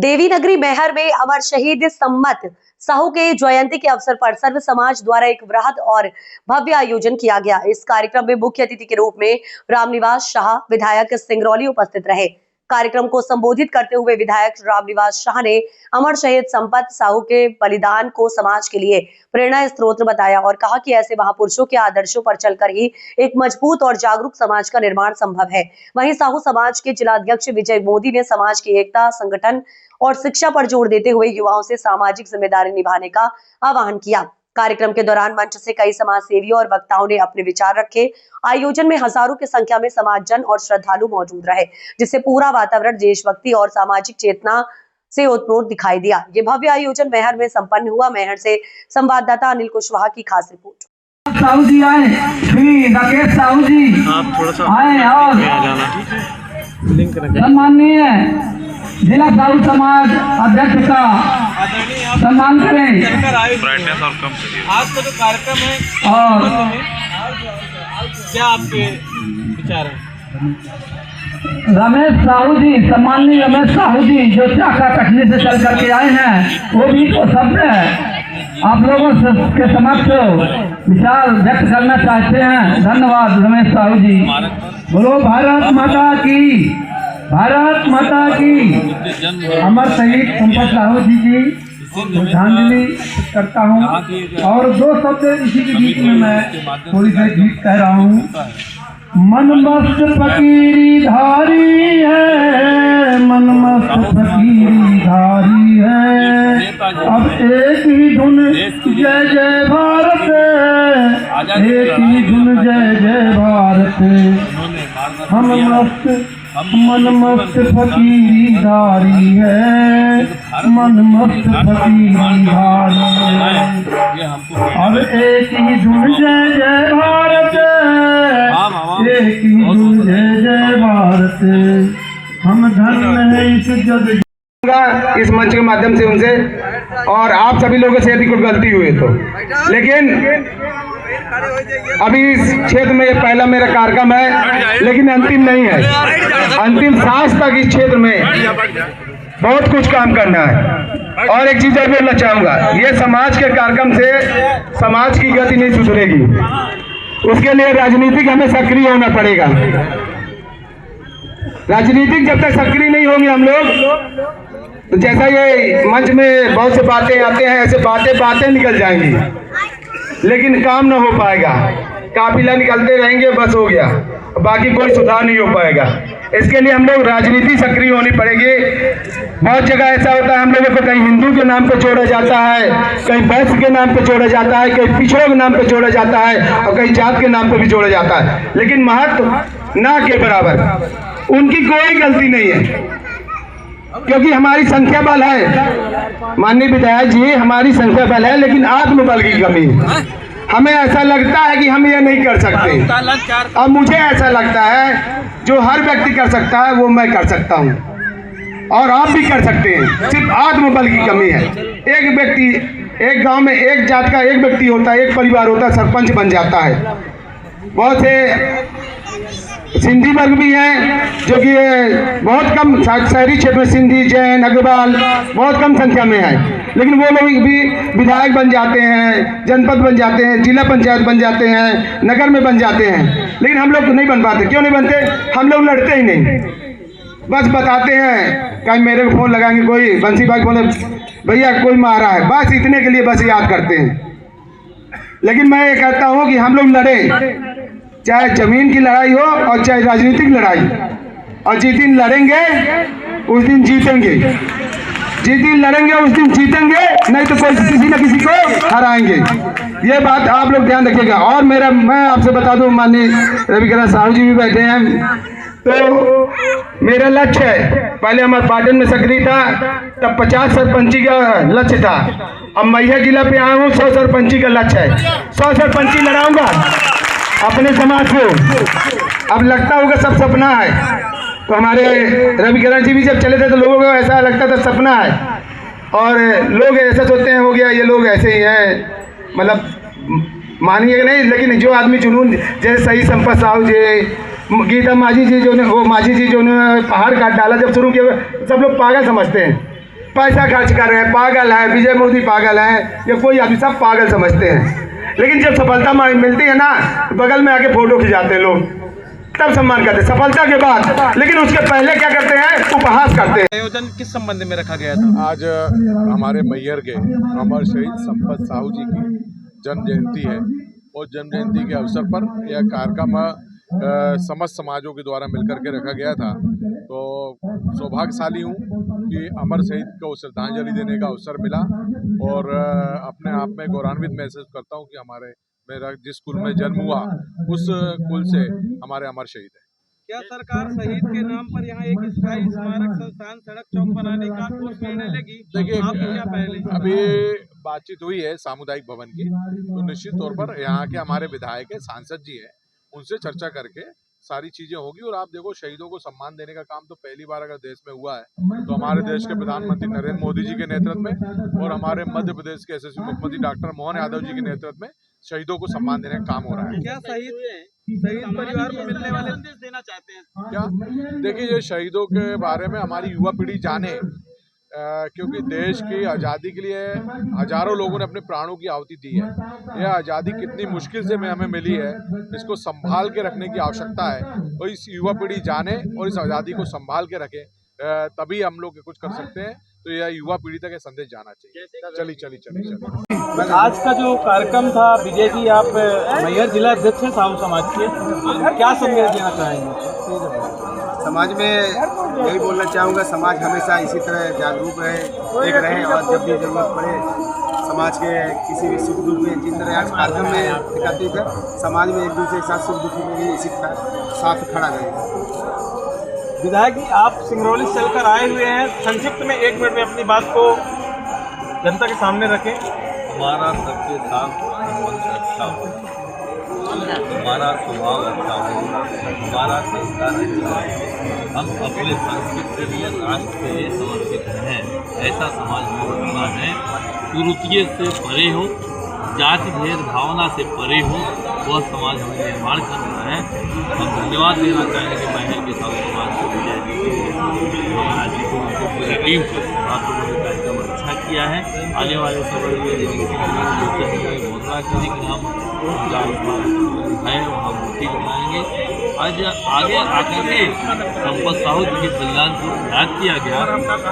देवी नगरी मैहर में अमर शहीद सम्मत साहू के जयंती के अवसर पर सर्व समाज द्वारा एक वृहद और भव्य आयोजन किया गया। इस कार्यक्रम में मुख्य अतिथि के रूप में रामनिवास शाह विधायक सिंगरौली उपस्थित रहे। कार्यक्रम को संबोधित करते हुए विधायक रामनिवास शाह ने अमर शहीद सम्मत साहू के बलिदान को समाज के लिए प्रेरणा स्रोत बताया और कहा कि ऐसे महापुरुषों के आदर्शों पर चलकर ही एक मजबूत और जागरूक समाज का निर्माण संभव है। वहीं साहू समाज के जिलाध्यक्ष विजय मोदी ने समाज की एकता, संगठन और शिक्षा पर जोर देते हुए युवाओं से सामाजिक जिम्मेदारी निभाने का आह्वान किया। कार्यक्रम के दौरान मंच से कई समाज सेवियों और वक्ताओं ने अपने विचार रखे। आयोजन में हजारों की संख्या में समाजजन और श्रद्धालु मौजूद रहे, जिससे पूरा वातावरण देशभक्ति और सामाजिक चेतना से ओतप्रोत दिखाई दिया। ये भव्य आयोजन मैहर में संपन्न हुआ। मैहर से संवाददाता अनिल कुशवाहा की खास रिपोर्ट। साहू जी आए, श्री राकेश साहू जी आप थोड़ा सा आए और सम्माननीय जिला साहू समाज अध्यक्ष का सम्मान करें। आज का जो कार्यक्रम है और क्या आपके विचार हैं? रमेश साहू जी, सम्माननीय रमेश साहू जी जो चाका कटनी से चल करके आए हैं, वो भी तो शब्द है आप लोगों के समक्ष विचार व्यक्त करना चाहते हैं। धन्यवाद रमेश साहू जी। बोलो भारत माता की, भारत माता की। अमर शहीद सम्मत साहू जी की श्रद्धांजलि करता हूँ और दो शब्द इसी के बीच में मैं थोड़ी सी गीत कह रहा हूँ। मन मस्त फकीरी धारी है, मन मस्त फकीरी धारी है, अब एक ही धुन जय जय भारत, एक ही धुन जय जय भारत। हम मस्त मन मस्त फकीरी धारी है, मन मस्त फकीरी धारी है, अब एक ही धुन जय जय भारत, एक ही धुन जय जय भारत। हम धन्य है इस जग। इस मंच के माध्यम से उनसे और आप सभी लोगों से यदि कोई गलती हुई तो, लेकिन अभी इस क्षेत्र में ये पहला मेरा कार्यक्रम है, लेकिन अंतिम नहीं है। अंतिम सांस तक इस क्षेत्र में बहुत कुछ काम करना है। और एक चीज और बोलना चाहूंगा, ये समाज के कार्यक्रम से समाज की गति नहीं सुधरेगी, उसके लिए राजनीतिक हमें सक्रिय होना पड़ेगा। राजनीतिक जब तक सक्रिय नहीं होंगे हम लोग, तो जैसा ये मंच में बहुत से बातें आते हैं, ऐसे बातें निकल जाएंगी, लेकिन काम ना हो पाएगा। काफिला निकलते रहेंगे, बस हो गया, बाकी कोई सुधार नहीं हो पाएगा। इसके लिए हम लोग राजनीति सक्रिय होनी पड़ेगी। बहुत जगह ऐसा होता है, हम लोगों को कहीं हिंदू के नाम पे जोड़ा जाता है, कहीं वैश्य के नाम पे जोड़ा जाता है, कहीं पिछड़ों के नाम पे जोड़ा जाता है और कहीं जात के नाम पे भी जोड़ा जाता है, लेकिन महत्व ना के बराबर। उनकी कोई गलती नहीं है, क्योंकि हमारी संख्या बल है। माननीय विधायक जी, हमारी संख्या बल है, लेकिन आत्मबल की कमी है। हमें ऐसा लगता है कि हम ये नहीं कर सकते, और मुझे ऐसा लगता है जो हर व्यक्ति कर सकता है वो मैं कर सकता हूँ, और आप भी कर सकते हैं। सिर्फ आत्मबल की कमी है। एक व्यक्ति, एक गांव में एक जात का एक व्यक्ति होता है, एक परिवार होता है, सरपंच बन जाता है। बहुत से सिंधी वर्ग भी हैं जो कि बहुत कम शहरी क्षेत्र में सिंधी, जैन, अग्रवाल बहुत कम संख्या में है, लेकिन वो लोग भी विधायक बन जाते हैं, जनपद बन जाते हैं, जिला पंचायत बन जाते हैं, नगर में बन जाते हैं। लेकिन हम लोग नहीं बन पाते। क्यों नहीं बनते? हम लोग लड़ते ही नहीं, बस बताते हैं। कहीं मेरे को फोन लगाएंगे कोई, बंसी भाई बोले भैया कोई मारा है, बस इतने के लिए बस याद करते हैं। लेकिन मैं ये कहता हूँ कि हम लोग लड़ें, चाहे जमीन की लड़ाई हो और चाहे राजनीतिक लड़ाई, और जिस दिन लड़ेंगे उस दिन जीतेंगे, जिस दिन लड़ेंगे उस दिन जीतेंगे, नहीं तो कोई किसी न किसी को हराएंगे। ये बात आप लोग ध्यान रखिएगा। और मैं आपसे बता दूं, माननीय रविकिरण साहू जी भी बैठे हैं, तो मेरा लक्ष्य है, पहले हमारे पाटन में सक्रिय था, तब 50 सरपंची का लक्ष्य था। अब मैहर जिला पे आया हूँ, 100 सरपंची का लक्ष्य है। 100 सरपंची लड़ाऊंगा अपने समाज को। अब लगता होगा सब सपना है, तो हमारे रविकिरण जी भी जब चले थे तो लोगों को ऐसा लगता था सपना है, और लोग ऐसा सोचते हैं हो गया, ये लोग ऐसे ही हैं, मतलब मानिएगा नहीं। लेकिन जो आदमी जुनून, जैसे सही सम्मत साहू जी, गीता माझी जी जो ने, वो माझी जी जो ने पहाड़ काट डाला, जब शुरू किया सब लोग पागल समझते हैं, पैसा खर्च कर रहे हैं, पागल है, विजय मोदी पागल है या कोई आदमी, सब पागल समझते हैं। लेकिन जब सफलता मिलती है ना, बगल में आके फोटो खिंचाते हैं लोग, तब सम्मान करते हैं सफलता के बाद। लेकिन उसके पहले क्या करते हैं, उपहास करते हैं। आयोजन किस संबंध में रखा गया था? आज हमारे मैहर के अमर शहीद संपत साहू जी की जन्म जयंती है और जन्म जयंती के अवसर पर यह कार्यक्रम समस्त समाजों के द्वारा मिलकर के रखा गया था। तो सौभाग्यशाली हूँ कि अमर शहीद को श्रद्धांजलि देने का अवसर मिला और अपने आप में गौरवान्वित महसूस करता हूँ कि मेरा जिस कुल में जन्म हुआ उस कुल से हमारे अमर शहीद है। क्या सरकार शहीद के नाम पर यहाँ एक स्थायी स्मारक संस्थान सड़क चौक बनाने का ठोस निर्णय लेगी? देखिए, आपकी क्या पहले अभी बातचीत हुई है सामुदायिक भवन की, तो निश्चित तौर पर यहाँ के हमारे विधायक है, सांसद जी हैं, उनसे चर्चा करके सारी चीजें होगी। और आप देखो, शहीदों को सम्मान देने का काम तो पहली बार अगर देश में हुआ है तो हमारे देश के प्रधानमंत्री नरेंद्र मोदी जी के नेतृत्व में और हमारे मध्य प्रदेश के यशस्वी मुख्यमंत्री डॉक्टर मोहन यादव जी के नेतृत्व में शहीदों को सम्मान देने का काम हो रहा है। क्या शहीद परिवार को मिलने वाले संदेश देना चाहते हैं? क्या देखिए, ये शहीदों के बारे में हमारी युवा पीढ़ी जाने, क्योंकि देश की आज़ादी के लिए हजारों लोगों ने अपने प्राणों की आहुति दी है। यह आज़ादी कितनी मुश्किल से हमें मिली है, इसको संभाल के रखने की आवश्यकता है। तो इस युवा पीढ़ी जाने और इस आज़ादी को संभाल के रखें, तभी हम लोग कुछ कर सकते हैं। तो यह युवा पीढ़ी तक ये संदेश जाना चाहिए। चलिए। आज का जो कार्यक्रम था, विजय जी आप मैहर जिला अध्यक्ष हैं साहू समाज के, क्या संदेश देना चाहेंगे? समाज में यही बोलना चाहूँगा, समाज हमेशा इसी तरह जागरूक रहे, एक रहे और जब भी जरूरत पड़े समाज के किसी भी सुख दुख में, जिस तरह आज कार्यक्रम में एकत्रित है, समाज में एक दूसरे के साथ सुख दुख में भी इसी तरह साथ खड़ा रहे। विधायक जी, आप सिंगरौली से चलकर आए हुए हैं, संक्षिप्त में 1 मिनट में अपनी बात को जनता के सामने रखें। हमारा सबके साथ संबंध अच्छा हो, हमारा स्वभाव अच्छा हो, हमारा संस्कार अच्छा हो, हम अपने संस्कृति के लिए, राष्ट्र के लिए समर्पित रहें, ऐसा समाज में बनना है। कुरीतियों से परे हो, जाति भेद भावना से परे हो, वह समाज हमें निर्माण करना है। हम धन्यवाद देना चाहेंगे मैहर के साथ समाज को, विजय जी को, उनकी पूरी टीम को। आप लोगों ने कार्यक्रम अच्छा किया है। आने वाले समय में मोहल्ला क्लिनिक नाम है, वहाँ मूर्ति बनाएंगे। आज आगे आकर के संपत साहू जी के बलिदान को याद किया गया,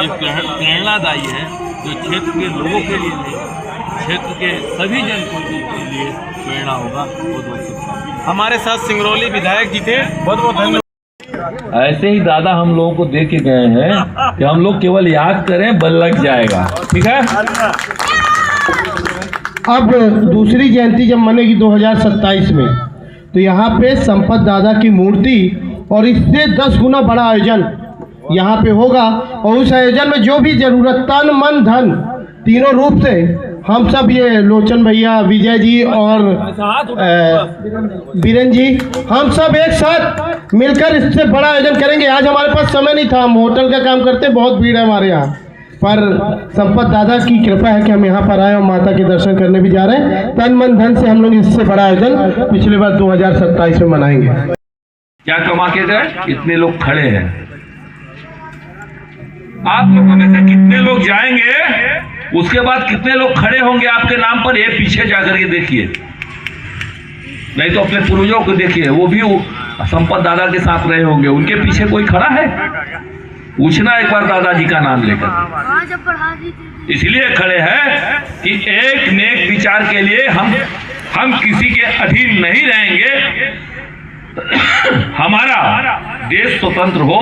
ये प्रेरणादायी है, जो क्षेत्र के लोगों के लिए नहीं, क्षेत्र के सभी जनता के लिए प्रेरणा होगा। बहुत बहुत शुभकामनाएं। हमारे साथ सिंगरौली विधायक जी थे, बहुत बहुत धन्यवाद। ऐसे ही दादा हम लोगों को दे के गए हैं कि हम लोग केवल याद करें, बल लग जाएगा। ठीक है। अब दूसरी जयंती जब मनेगी 2027 में, तो यहाँ पे संपत दादा की मूर्ति और इससे 10 गुना बड़ा आयोजन यहाँ पे होगा। और उस आयोजन में जो भी जरूरत, तन मन धन तीनों रूप से हम सब, ये लोचन भैया, विजय जी और बीरेन जी, हम सब एक साथ मिलकर इससे बड़ा आयोजन करेंगे। आज हमारे पास समय नहीं था, हम होटल का काम करते, बहुत भीड़ है हमारे यहाँ, पर संपत दादा की कृपा है कि हम यहाँ पर आए और माता के दर्शन करने भी जा रहे हैं। तन मन धन से हम लोग इससे बड़ा आयोजन पिछले बार 2027 में मनाएंगे। क्या कमा के गए? इतने लोग खड़े हैं। आप लोगों में से कितने लोग जाएंगे, उसके बाद कितने लोग खड़े होंगे आपके नाम पर, ये पीछे जाकर के देखिए। नहीं तो अपने पूर्वजों को देखिए, वो भी संपत दादा के साथ रहे होंगे, उनके पीछे कोई खड़ा है? पूछना एक बार दादाजी का नाम लेकर। इसलिए खड़े हैं कि एक नेक विचार के लिए हम किसी के अधीन नहीं रहेंगे। हमारा देश स्वतंत्र हो,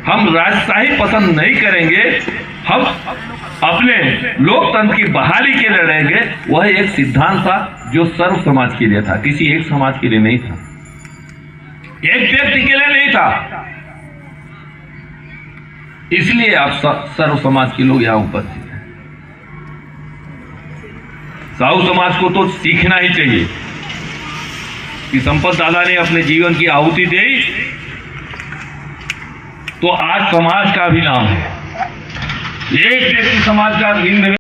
हम राजशाही पसंद नहीं करेंगे, हम अपने लोकतंत्र की बहाली के लिए लड़ेंगे। वह एक सिद्धांत था जो सर्व समाज के लिए था, किसी एक समाज के लिए नहीं था, एक व्यक्ति के लिए नहीं था। इसलिए आप सर्व समाज के लोग यहाँ उपस्थित हैं। साहू समाज को तो सीखना ही चाहिए कि संपत दादा ने अपने जीवन की आहुति दी, तो आज समाज का भी नाम है। एक व्यक्ति समाज का भिन्न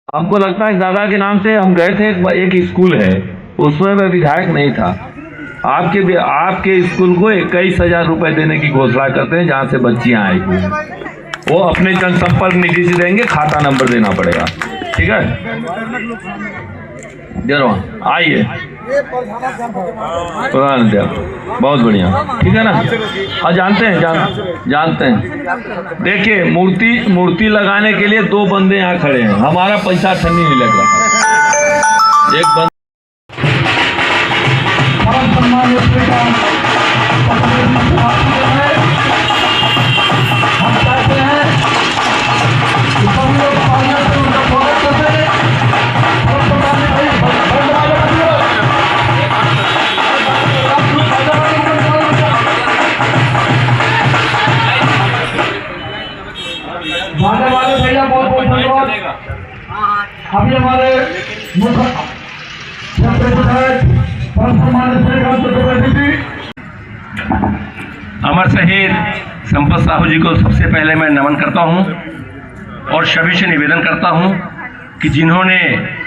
हमको लगता है दादा के नाम से हम गए थे, एक स्कूल है उसमें मैं विधायक नहीं था। आपके स्कूल को 21,000 रुपए देने की घोषणा करते हैं जहाँ से बच्चियाँ आएगी। वो अपने जनसंपर्क निधि से देंगे, खाता नंबर देना पड़ेगा। ठीक है, आइए प्रधान, बहुत बढ़िया, ठीक है ना। हाँ, जानते हैं। देखिए, मूर्ति लगाने के लिए 2 बंदे यहाँ खड़े हैं, हमारा पैसा ठन्नी नहीं लग रहा। एक बंद जाने वाले भैया बहुत धन्यवाद। अभी हमारे अमर शहीद संपत साहू जी को सबसे पहले मैं नमन करता हूं और सभी से निवेदन करता हूं कि जिन्होंने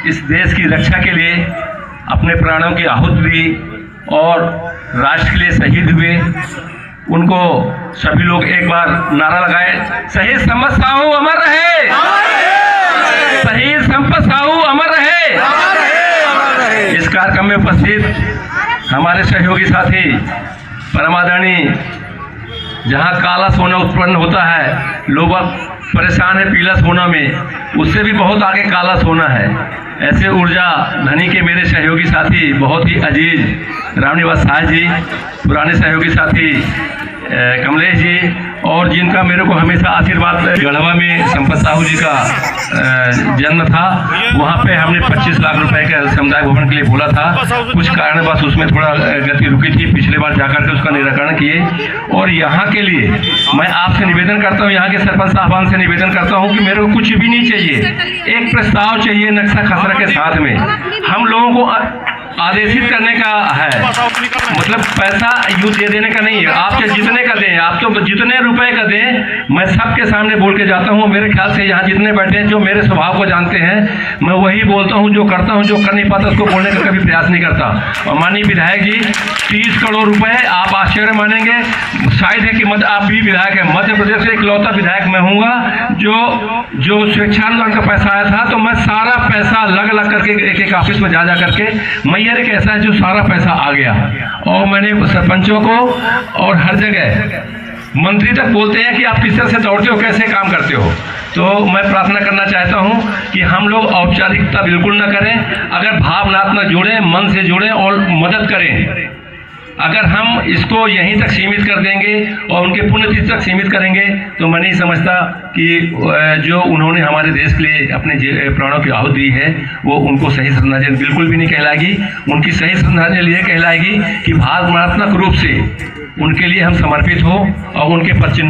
इस देश की रक्षा के लिए अपने प्राणों की आहुति दी और राष्ट्र के लिए शहीद हुए, उनको सभी लोग एक बार नारा लगाए, शहीद संपत साहू अमर रहे, शहीद संपत साहू अमर रहे। इस कार्यक्रम में उपस्थित हमारे सहयोगी साथी परमादरणीय, जहां काला सोना उत्पन्न होता है, लोग परेशान है पीला सोना में, उससे भी बहुत आगे काला सोना है। ऐसे ऊर्जा धनी के मेरे सहयोगी साथी, बहुत ही अजीज रामनिवास शाह जी, पुराने सहयोगी साथी कमलेश जी, और जिनका मेरे को हमेशा आशीर्वाद, गढ़वा में संपत साहू जी का जन्म था, वहाँ पे हमने 25 लाख रुपए के समुदाय भवन के लिए बोला था। कुछ कारणवश उसमें थोड़ा गति रुकी थी, पिछले बार जाकर के उसका निराकरण किए। और यहाँ के लिए मैं आपसे निवेदन करता हूँ, यहाँ के सरपंच साहबान से निवेदन करता हूँ कि मेरे को कुछ भी नहीं चाहिए, एक प्रस्ताव चाहिए नक्शा खसरा के साथ में। हम लोगों को आदेशित करने का है, मतलब पैसा यूँ दे देने का नहीं है। आप चाहे जितने का दें, आप तो जितने रुपए का दें, मैं सबके सामने बोल के जाता हूँ। मेरे ख्याल से यहाँ जितने बैठे हैं जो मेरे स्वभाव को जानते हैं, मैं वही बोलता हूँ, जो करता हूँ। जो कर नहीं पाता उसको बोलने का कभी प्रयास नहीं करता। और माननीय विधायक जी, 30 करोड़ रुपए, आप आश्चर्य मानेंगे, शायद है कि आप भी विधायक हैं, मध्य प्रदेश से इकलौता विधायक मैं हूँगा जो स्वेच्छानुदान का पैसा आया था, तो मैं सारा पैसा लग करके एक ऑफिस में जा करके मैयर एक ऐसा है जो सारा पैसा आ गया। और मैंने सरपंचों को और हर जगह मंत्री तक बोलते हैं कि आप किस तरह से दौड़ते हो, कैसे काम करते हो। तो मैं प्रार्थना करना चाहता हूं कि हम लोग औपचारिकता बिल्कुल ना करें, अगर भावनात्मक जुड़ें, मन से जुड़ें और मदद करें। अगर हम इसको यहीं तक सीमित कर देंगे और उनके पुण्यतिथि तक सीमित करेंगे, तो मैं नहीं समझता कि जो उन्होंने हमारे देश के लिए अपने प्राणों की आहुति दी है, वो उनको सही श्रद्धांजलि बिल्कुल भी नहीं कहलाएगी। उनकी सही श्रद्धांजलि ये कहलाएगी कि भावनात्मक रूप से उनके लिए हम समर्पित हो और उनके पद चिन्ह